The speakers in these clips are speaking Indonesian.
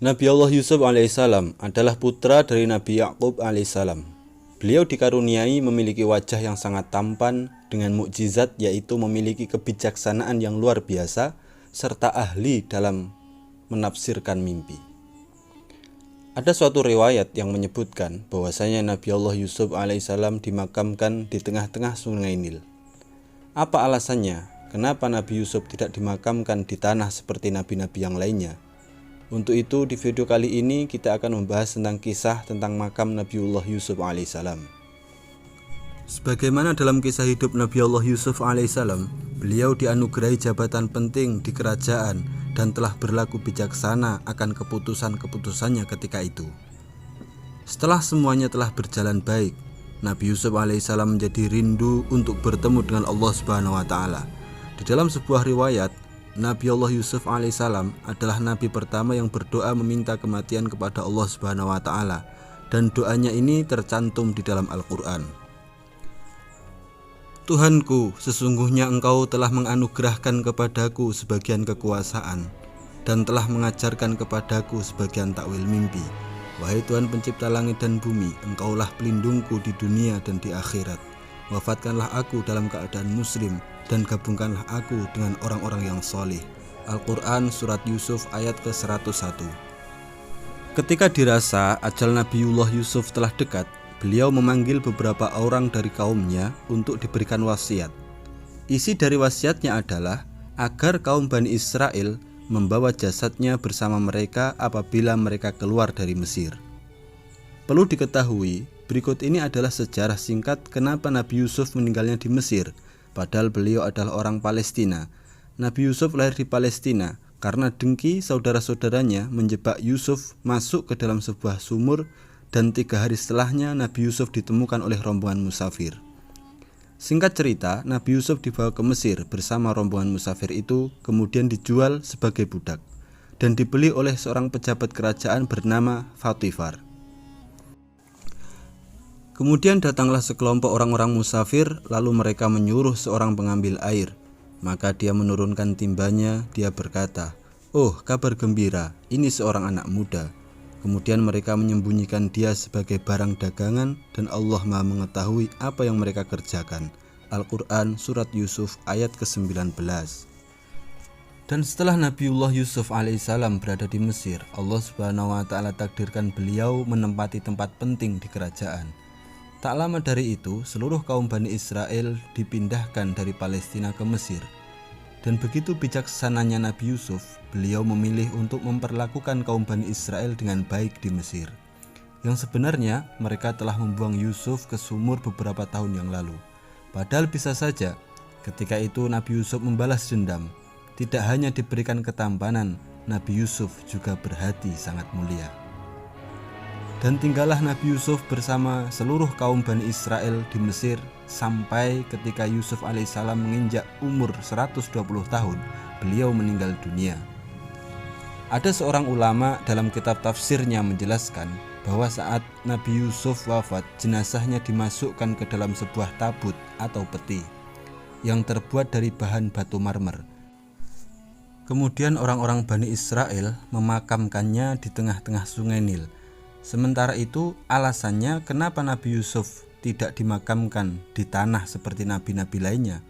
Nabi Allah Yusuf alaihissalam adalah putra dari Nabi Yakub alaihissalam. Beliau dikaruniai memiliki wajah yang sangat tampan dengan mukjizat, yaitu memiliki kebijaksanaan yang luar biasa serta ahli dalam menafsirkan mimpi. Ada suatu riwayat yang menyebutkan bahwasanya Nabi Allah Yusuf alaihissalam dimakamkan di tengah-tengah sungai Nil. Apa alasannya? Kenapa Nabi Yusuf tidak dimakamkan di tanah seperti nabi-nabi yang lainnya? Untuk itu di video kali ini kita akan membahas tentang kisah tentang makam Nabiullah Yusuf alaihissalam. Sebagaimana dalam kisah hidup Nabi Allah Yusuf alaihissalam, beliau dianugerahi jabatan penting di kerajaan dan telah berlaku bijaksana akan keputusan-keputusannya ketika itu. Setelah semuanya telah berjalan baik, Nabi Yusuf alaihissalam menjadi rindu untuk bertemu dengan Allah Subhanahu wa taala. Di dalam sebuah riwayat, Nabi Allah Yusuf alaihissalam adalah nabi pertama yang berdoa meminta kematian kepada Allah Subhanahu wa taala, dan doanya ini tercantum di dalam Al-Qur'an. Tuhanku, sesungguhnya Engkau telah menganugerahkan kepadaku sebagian kekuasaan dan telah mengajarkan kepadaku sebagian takwil mimpi. Wahai Tuhan pencipta langit dan bumi, Engkaulah pelindungku di dunia dan di akhirat. Wafatkanlah aku dalam keadaan muslim dan gabungkanlah aku dengan orang-orang yang soleh. Al-Quran Surat Yusuf ayat ke-101. Ketika dirasa ajal Nabiullah Yusuf telah dekat, beliau memanggil beberapa orang dari kaumnya untuk diberikan wasiat. Isi dari wasiatnya adalah agar kaum Bani Israel membawa jasadnya bersama mereka apabila mereka keluar dari Mesir. Perlu diketahui, berikut ini adalah sejarah singkat kenapa Nabi Yusuf meninggalnya di Mesir, padahal beliau adalah orang Palestina. Nabi Yusuf lahir di Palestina karena dengki saudara-saudaranya menjebak Yusuf masuk ke dalam sebuah sumur, dan 3 hari setelahnya Nabi Yusuf ditemukan oleh rombongan musafir. Singkat cerita, Nabi Yusuf dibawa ke Mesir bersama rombongan musafir itu, kemudian dijual sebagai budak dan dibeli oleh seorang pejabat kerajaan bernama Fatifar. Kemudian datanglah sekelompok orang-orang musafir, lalu mereka menyuruh seorang pengambil air. Maka dia menurunkan timbanya, dia berkata, "Oh, kabar gembira, ini seorang anak muda." Kemudian mereka menyembunyikan dia sebagai barang dagangan, dan Allah Maha mengetahui apa yang mereka kerjakan. Al-Quran Surat Yusuf ayat ke-19. Dan setelah Nabiullah Yusuf alaihissalam berada di Mesir, Allah Subhanahu wa taala takdirkan beliau menempati tempat penting di kerajaan. Tak lama dari itu, seluruh kaum Bani Israel dipindahkan dari Palestina ke Mesir. Dan begitu bijaksananya Nabi Yusuf, beliau memilih untuk memperlakukan kaum Bani Israel dengan baik di Mesir. Yang sebenarnya mereka telah membuang Yusuf ke sumur beberapa tahun yang lalu. Padahal bisa saja ketika itu Nabi Yusuf membalas dendam. Tidak hanya diberikan ketampanan, Nabi Yusuf juga berhati sangat mulia. Dan tinggallah Nabi Yusuf bersama seluruh kaum Bani Israel di Mesir sampai ketika Yusuf alaihissalam menginjak umur 120 tahun, beliau meninggal dunia. Ada seorang ulama dalam kitab tafsirnya menjelaskan bahwa saat Nabi Yusuf wafat, jenazahnya dimasukkan ke dalam sebuah tabut atau peti yang terbuat dari bahan batu marmer. Kemudian orang-orang Bani Israel memakamkannya di tengah-tengah sungai Nil. Sementara itu alasannya kenapa Nabi Yusuf tidak dimakamkan di tanah seperti nabi-nabi lainnya.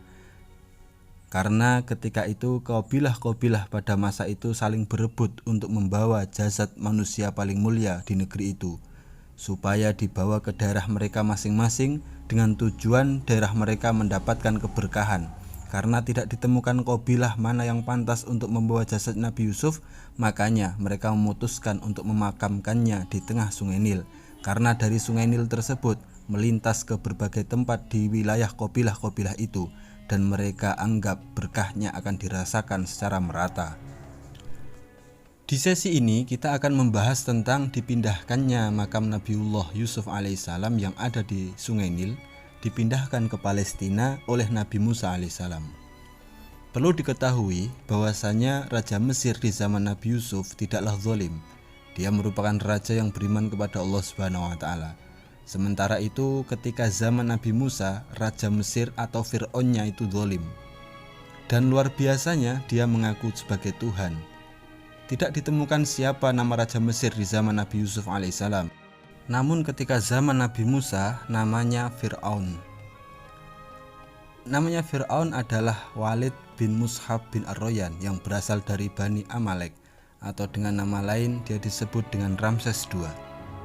Karena ketika itu kabilah-kabilah pada masa itu saling berebut untuk membawa jasad manusia paling mulia di negeri itu, supaya dibawa ke daerah mereka masing-masing dengan tujuan daerah mereka mendapatkan keberkahan. Karena tidak ditemukan kabilah mana yang pantas untuk membawa jasad Nabi Yusuf, makanya mereka memutuskan untuk memakamkannya di tengah sungai Nil. Karena dari sungai Nil tersebut melintas ke berbagai tempat di wilayah kabilah-kabilah itu, dan mereka anggap berkahnya akan dirasakan secara merata. Di sesi ini kita akan membahas tentang dipindahkannya makam Nabiullah Yusuf alaihissalam yang ada di sungai Nil, dipindahkan ke Palestina oleh Nabi Musa alaihissalam. Perlu diketahui bahwasanya Raja Mesir di zaman Nabi Yusuf tidaklah zalim. Dia merupakan raja yang beriman kepada Allah Subhanahu wa taala. Sementara itu ketika zaman Nabi Musa, Raja Mesir atau Fir'aunnya itu zalim. Dan luar biasanya dia mengaku sebagai Tuhan. tidak ditemukan siapa nama Raja Mesir di zaman Nabi Yusuf alaihissalam. Namun ketika zaman Nabi Musa, namanya Fir'aun. Namanya Fir'aun adalah Walid bin Mushab bin Ar-Royan yang berasal dari Bani Amalek, atau dengan nama lain dia disebut dengan Ramses II.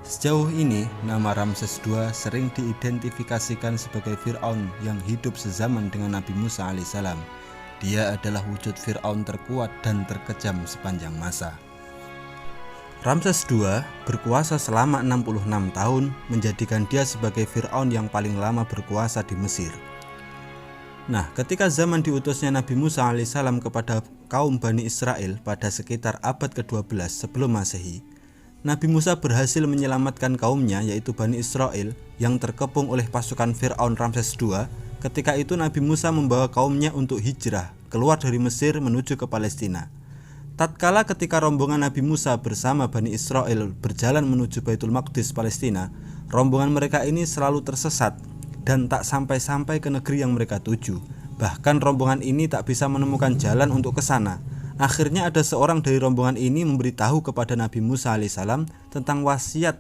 Sejauh ini, nama Ramses II sering diidentifikasikan sebagai Fir'aun yang hidup sezaman dengan Nabi Musa alaihissalam. Dia adalah wujud Fir'aun terkuat dan terkejam sepanjang masa. Ramses II berkuasa selama 66 tahun, menjadikan dia sebagai Fir'aun yang paling lama berkuasa di Mesir. Nah, ketika zaman diutusnya Nabi Musa alaihissalam kepada kaum Bani Israel pada sekitar abad ke-12 sebelum Masehi, Nabi Musa berhasil menyelamatkan kaumnya, yaitu Bani Israel, yang terkepung oleh pasukan Fir'aun Ramses II. Ketika itu Nabi Musa membawa kaumnya untuk hijrah keluar dari Mesir menuju ke Palestina. Tatkala ketika rombongan Nabi Musa bersama Bani Israel berjalan menuju Baitul Maqdis Palestina, rombongan mereka ini selalu tersesat dan tak sampai-sampai ke negeri yang mereka tuju. Bahkan rombongan ini tak bisa menemukan jalan untuk ke sana. Akhirnya ada seorang dari rombongan ini memberitahu kepada Nabi Musa alaihissalam tentang wasiat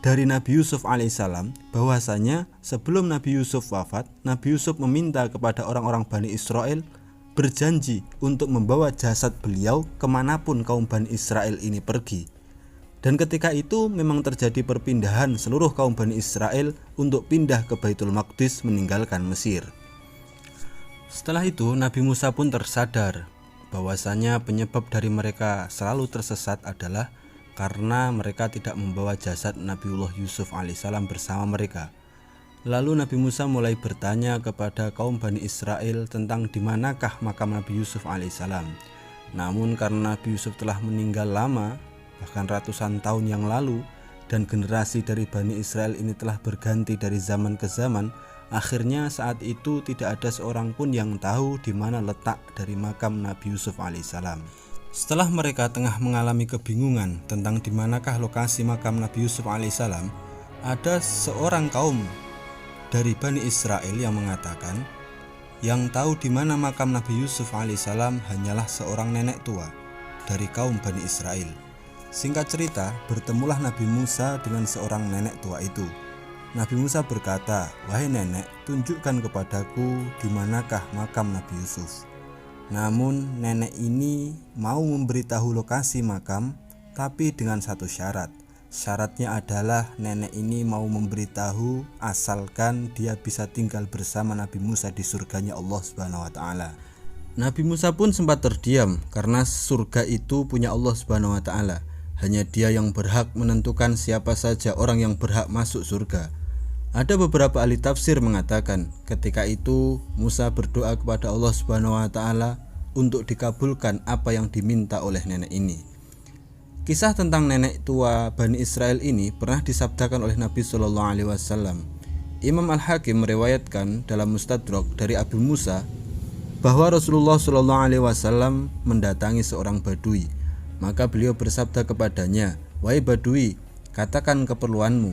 dari Nabi Yusuf alaihissalam, bahwasanya sebelum Nabi Yusuf wafat, Nabi Yusuf meminta kepada orang-orang Bani Israel berjanji untuk membawa jasad beliau kemanapun kaum Bani Israel ini pergi. Dan ketika itu memang terjadi perpindahan seluruh kaum Bani Israel untuk pindah ke Baitul Maqdis meninggalkan Mesir. Setelah itu Nabi Musa pun tersadar bahwasanya penyebab dari mereka selalu tersesat adalah karena mereka tidak membawa jasad Nabiullah Yusuf alaihissalam bersama mereka. Lalu Nabi Musa mulai bertanya kepada kaum Bani Israel tentang di manakah makam Nabi Yusuf alaihissalam. Namun karena Nabi Yusuf telah meninggal lama, bahkan ratusan tahun yang lalu, dan generasi dari Bani Israel ini telah berganti dari zaman ke zaman, akhirnya saat itu tidak ada seorang pun yang tahu di mana letak dari makam Nabi Yusuf alaihissalam. Setelah mereka tengah mengalami kebingungan tentang di manakah lokasi makam Nabi Yusuf alaihissalam, ada seorang kaum dari Bani Israel yang mengatakan yang tahu di mana makam Nabi Yusuf alaihissalam hanyalah seorang nenek tua dari kaum Bani Israel. Singkat cerita, bertemulah Nabi Musa dengan seorang nenek tua itu. Nabi Musa berkata, "Wahai nenek, tunjukkan kepadaku di manakah makam Nabi Yusuf." Namun nenek ini mau memberitahu lokasi makam, tapi dengan satu syarat. Syaratnya adalah nenek ini mau memberitahu asalkan dia bisa tinggal bersama Nabi Musa di surganya Allah Subhanahu wa taala. Nabi Musa pun sempat terdiam karena surga itu punya Allah Subhanahu wa taala. Hanya dia yang berhak menentukan siapa saja orang yang berhak masuk surga. Ada beberapa ahli tafsir mengatakan ketika itu Musa berdoa kepada Allah Subhanahu wa taala untuk dikabulkan apa yang diminta oleh nenek ini. Kisah tentang nenek tua Bani Israel ini pernah disabdakan oleh Nabi Shallallahu alaihi wasallam. Imam Al-Hakim meriwayatkan dalam Mustadrak dari Abu Musa bahwa Rasulullah Shallallahu alaihi wasallam mendatangi seorang Badui. Maka beliau bersabda kepadanya, "Wahai Badui, katakan keperluanmu."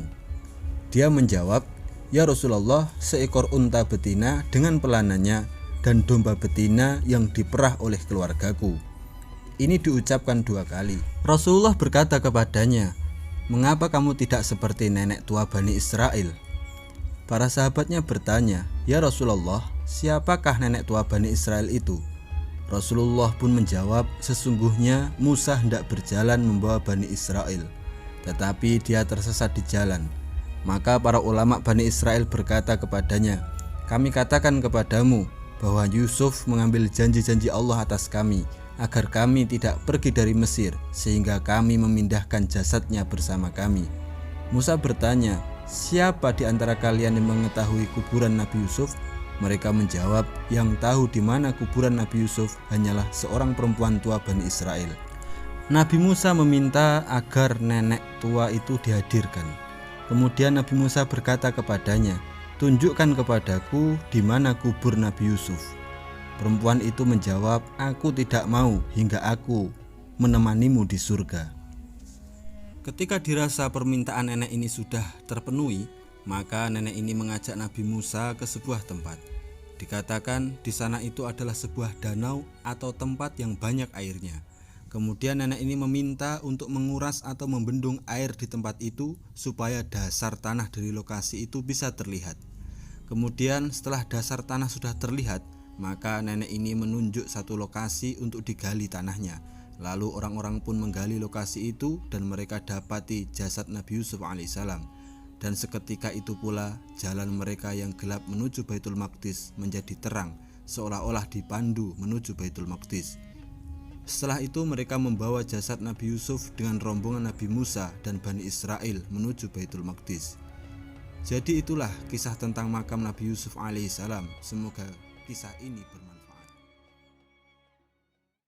Dia menjawab, "Ya Rasulullah, seekor unta betina dengan pelanannya dan domba betina yang diperah oleh keluargaku." Ini diucapkan 2 kali. Rasulullah berkata kepadanya, "Mengapa kamu tidak seperti nenek tua Bani Israel?" Para sahabatnya bertanya, "Ya Rasulullah, siapakah nenek tua Bani Israel itu?" Rasulullah pun menjawab, "Sesungguhnya Musa hendak berjalan membawa Bani Israel, tetapi dia tersesat di jalan. Maka para ulama Bani Israel berkata kepadanya, 'Kami katakan kepadamu bahwa Yusuf mengambil janji-janji Allah atas kami agar kami tidak pergi dari Mesir, sehingga kami memindahkan jasadnya bersama kami.' Musa bertanya, 'Siapa di antara kalian yang mengetahui kuburan Nabi Yusuf?' Mereka menjawab, 'Yang tahu di mana kuburan Nabi Yusuf hanyalah seorang perempuan tua Bani Israel.' Nabi Musa meminta agar nenek tua itu dihadirkan. Kemudian Nabi Musa berkata kepadanya, 'Tunjukkan kepadaku di mana kubur Nabi Yusuf.' Perempuan itu menjawab, 'Aku tidak mau hingga aku menemanimu di surga.' Ketika dirasa permintaan nenek ini sudah terpenuhi, maka nenek ini mengajak Nabi Musa ke sebuah tempat. Dikatakan di sana itu adalah sebuah danau atau tempat yang banyak airnya. Kemudian nenek ini meminta untuk menguras atau membendung air di tempat itu supaya dasar tanah dari lokasi itu bisa terlihat. Kemudian setelah dasar tanah sudah terlihat, maka nenek ini menunjuk satu lokasi untuk digali tanahnya. Lalu orang-orang pun menggali lokasi itu dan mereka dapati jasad Nabi Yusuf alaihissalam. Dan seketika itu pula jalan mereka yang gelap menuju Baitul Maqdis menjadi terang, seolah-olah dipandu menuju Baitul Maqdis. Setelah itu mereka membawa jasad Nabi Yusuf dengan rombongan Nabi Musa dan Bani Israel menuju Baitul Maqdis. Jadi itulah kisah tentang makam Nabi Yusuf alaihissalam. Semoga kisah ini bermanfaat.